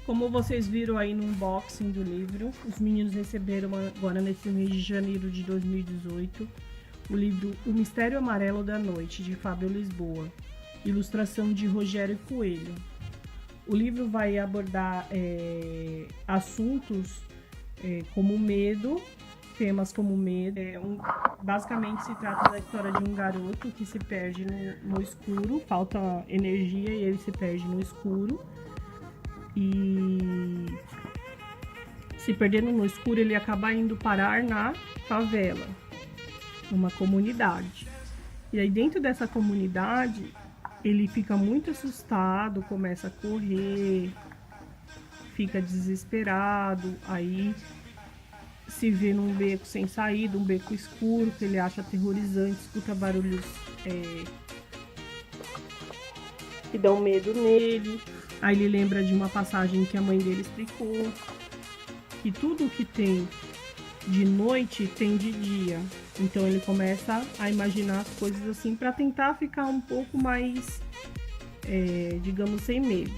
Como vocês viram aí no unboxing do livro, os meninos receberam agora nesse mês de janeiro de 2018 o livro O Mistério Amarelo da Noite, de Fábio Lisboa, ilustração de Rogério Coelho. O livro vai abordar assuntos como medo, temas como medo. Basicamente se trata da história de um garoto que se perde no escuro, falta energia e ele se perde no escuro. E se perdendo no escuro, ele acaba indo parar na favela, numa comunidade. E aí dentro dessa comunidade, ele fica muito assustado, começa a correr, fica desesperado, aí se vê num beco sem saída, um beco escuro, que ele acha aterrorizante, escuta barulhos que dão medo nele. Aí ele lembra de uma passagem que a mãe dele explicou, que tudo que tem de noite tem de dia. Então ele começa a imaginar as coisas assim para tentar ficar um pouco mais, digamos, sem medo.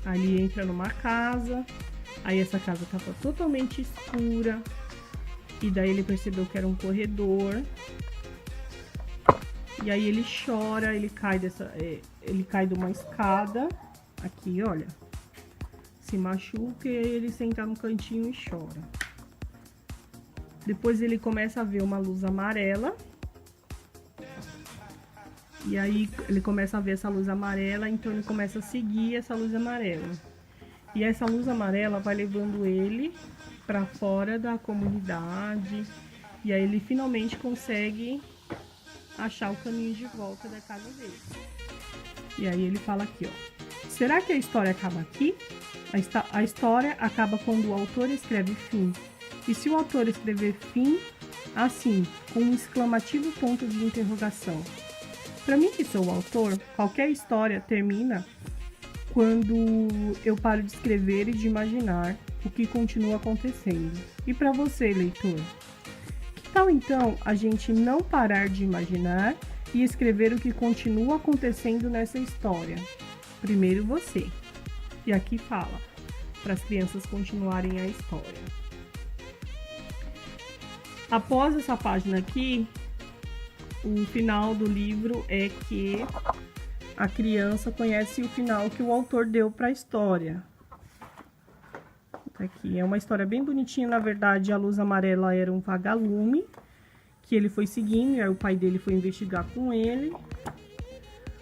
Aí ele entra numa casa, aí essa casa estava totalmente escura, e daí ele percebeu que era um corredor. E aí ele chora, ele cai de uma escada, aqui, olha, se machuca, e ele senta no cantinho e chora. Depois ele começa a ver uma luz amarela, e aí ele começa a ver essa luz amarela, então ele começa a seguir essa luz amarela. E essa luz amarela vai levando ele para fora da comunidade, e aí ele finalmente consegue achar o caminho de volta da casa dele. E aí ele fala aqui, ó: será que a história acaba aqui? A história acaba quando o autor escreve fim. E se o autor escrever fim assim, com um exclamativo ponto de interrogação? Para mim, que sou o autor, qualquer história termina quando eu paro de escrever e de imaginar o que continua acontecendo. E para você, leitor? Que tal então a gente não parar de imaginar e escrever o que continua acontecendo nessa história? Primeiro você. E aqui fala, para as crianças continuarem a história. Após essa página aqui, o final do livro é que a criança conhece o final que o autor deu para a história. Aqui é uma história bem bonitinha. Na verdade, a luz amarela era um vagalume que ele foi seguindo, e aí o pai dele foi investigar com ele.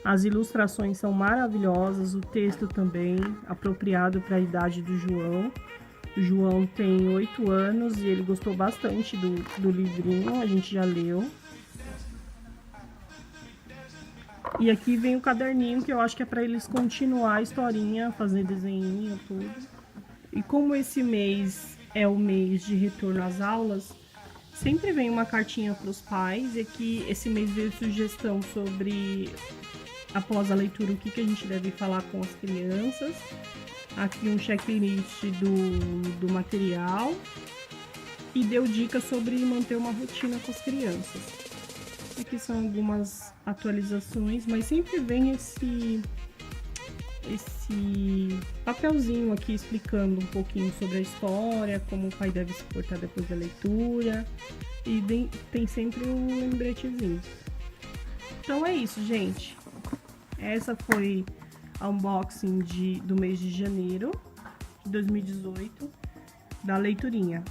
As ilustrações são maravilhosas, o texto também, apropriado para a idade do João. O João tem 8 anos e ele gostou bastante do livrinho, a gente já leu. E aqui vem o caderninho, que eu acho que é para eles continuar a historinha, fazer desenho, tudo. E como esse mês é o mês de retorno às aulas, sempre vem uma cartinha para os pais, e aqui esse mês veio sugestão sobre, após a leitura, o que a gente deve falar com as crianças. Aqui um checklist do material, e deu dicas sobre manter uma rotina com as crianças. Aqui são algumas atualizações, mas sempre vem esse papelzinho aqui explicando um pouquinho sobre a história, como o pai deve se portar depois da leitura, e tem sempre um lembretezinho. Então é isso, gente. Essa foi a unboxing do mês de janeiro de 2018 da leiturinha.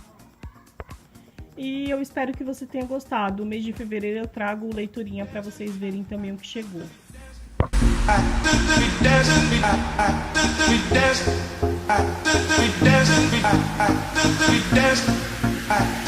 E eu espero que você tenha gostado. O mês de fevereiro eu trago leiturinha para vocês verem também o que chegou. I